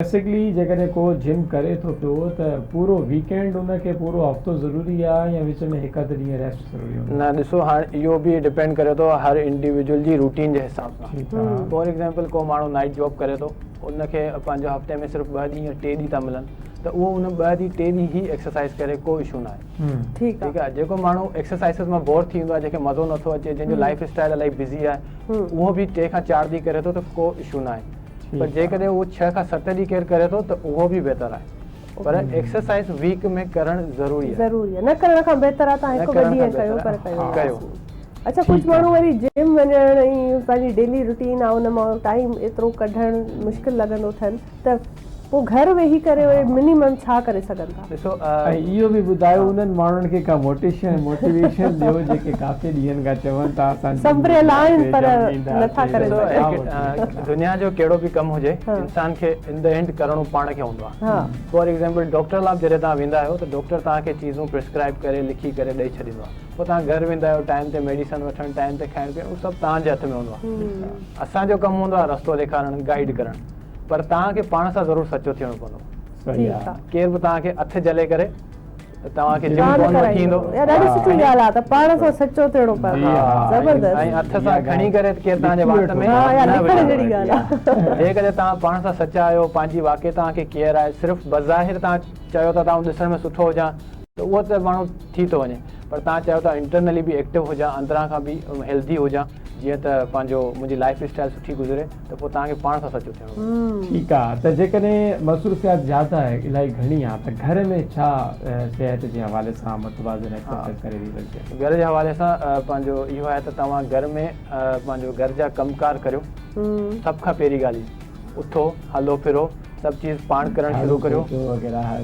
Basically जेकॾहिं को gym करे थो पियो त पूरो वीकेंड उनखे पूरो हफ़्तो ज़रूरी आहे या विच में हिकु अधु ॾींहुं रेस्ट ज़रूरी हूंदो? न ॾिसो, हाणे इहो बि डिपेंड करे थो हर इंडिविजुअल जी रूटीन जे हिसाब सां। फॉर एग्जाम्पल को माण्हू नाइट जॉब करे थो, उनखे पंहिंजो हफ़्ते में सिर्फ़ु 2 ॾींहं या 3 ॾींहं था मिलनि, त उहो उन 2 ॾींहं 3 ॾींहं ई एक्सरसाइज करे, को इशू न आहे। ठीकु आहे। जेको माण्हू एक्सरसाइज़ मां बोर थी वेंदो आहे, जंहिंखे मज़ो नथो अचे, जंहिंजो लाइफ स्टाइल इलाही बिज़ी आहे, उहो बि 3 खां 4 ॾींहं करे थो त को इशू न आहे। पर जेकॾहिं उहो 6 खां 7 ॾींहं केरु करे थो त उहो बि बहितर आहे। पर एक्सरसाइज वीक में करणु ज़रूरी आहे। न करण खां बहितर आहे तव्हां हिकु ॿ ॾींहं कयो पर कयो। अच्छा, कुझु माण्हू वरी जिम वञण ऐं पंहिंजी डेली रूटीन आहे, उन मां टाइम एतिरो कढणु मुश्किल लॻंदो अथनि, त पोइ घर वेही करे उहे मिनिमम छा करे सघनि था? ॾिसो, इहो बि ॿुधायो उन्हनि माण्हुनि खे का मोटिवेशन ॾियो जेके काफ़ी ॾींहंनि खां चवनि था असां संभरियल आहिनि पर नथा करे सघनि। दुनिया जो कहिड़ो बि कमु हुजे, इंसान खे इन द एंड करणो पाण खे हूंदो आहे। फॉर एग्जाम्पल डॉक्टर लाइ जॾहिं तव्हां वेंदा आहियो त डॉक्टर तव्हांखे चीज़ूं प्रिस्क्राइब करे लिखी करे ॾेई छॾींदो आहे। पोइ तव्हां घर वेंदा आहियो, टाइम ते मेडिसन वठणु, टाइम ते खाइणु पीअणु, उहो सभु तव्हांजे हथ में हूंदो आहे। असांजो कमु हूंदो आहे रस्तो ॾेखारणु, गाइड करणु, पर तव्हांखे पाण सां ज़रूरु सचो थियणो पवंदो। केरु बि तव्हांखे हथ जले करे तव्हांखे जिम कोन वठी ईंदो। ॾाढी सुठी ॻाल्हि आहे, त पाण सां सचो थियणो पवंदो। ज़बरदस्त। ऐं हथ सां खणी करे केरु तव्हांजे वात में जेकॾहिं तव्हां पाण सां सचा आहियो, पंहिंजी वाकई तव्हांखे केयर आहे, सिर्फ़ु बज़ाहिर तव्हां चयो था तव्हां ॾिसण में सुठो हुजां, त उहो त माण्हू थी थो वञे, पर तव्हां चयो था इंटरनली बि एक्टिव हुजां, अंदरां खां बि हेल्दी हुजां, जीअं त पंहिंजो मुंहिंजी लाइफ स्टाइल सुठी गुज़रे, त पोइ तव्हांखे पाण सां सचो थियणो। ठीकु आहे। त जेकॾहिं मसरूफ़ियात ज़्यादा आहे, इलाही घणी आहे, त घर में छा सिहत जे हवाले सां मुतवाज़िन एक्सरसाइज करे थी सघिजे? घर जे हवाले सां पंहिंजो इहो आहे त तव्हां घर में पंहिंजो घर जा कमकार करियो। सभ खां पहिरीं ॻाल्हि उथो, हलो फिरो, सभु चीज़ पाण करणु शुरू करियो।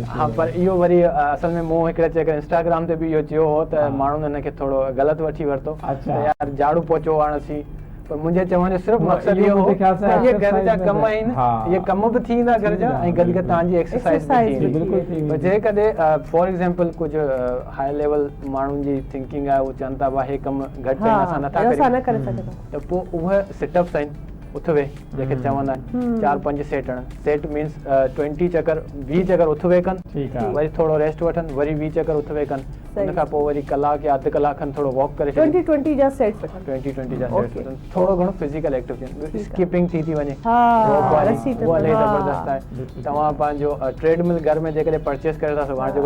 हा, पर इहो वरी असल में मूं हिकिड़े चकर इंस्टाग्राम ते बि इहो चयो हो त माण्हुनि हिनखे थोरो ग़लति वठी वरितो, यार झाड़ू पोचो आणसी। पर मुंहिंजे चवण जो सिर्फ़ु मक़सदु इहो हो इहे घर जा कम आहिनि, इहे कम बि थींदा घर जा, ऐं गॾु गॾु तव्हांजी एक्सरसाइज बि थींदी। पर जेकॾहिं फॉर एग्जाम्पल कुझु हाई लेवल माण्हुनि जी थिंकिंग आहे, उहे चवनि था भाई हे कम घटि आहिनि, असां नथा करे, त पोइ उहे सिटअप्स आहिनि, उथ वे जंहिंखे चवंदा आहिनि, 4-5 सेट हणनि। सेट मीन्स 20 चकर 20 चकर उथ वे कनि, वरी थोरो रेस्ट वठनि, वरी 20 चकर उथ वे कनि, उन खां पोइ वरी कलाक या अधु कलाक खनि थोरो वॉक करे 20-20 जा सेट वठनि, 20-20 जा सेट वठनि, थोरो घणो फिज़िकल एक्टिव थियनि, स्किपिंग थी वञे, उहा इलाही ज़बरदस्त आहे। तव्हां पंहिंजो ट्रेडमिल घर में जेकॾहिं परचेस करे था सघो,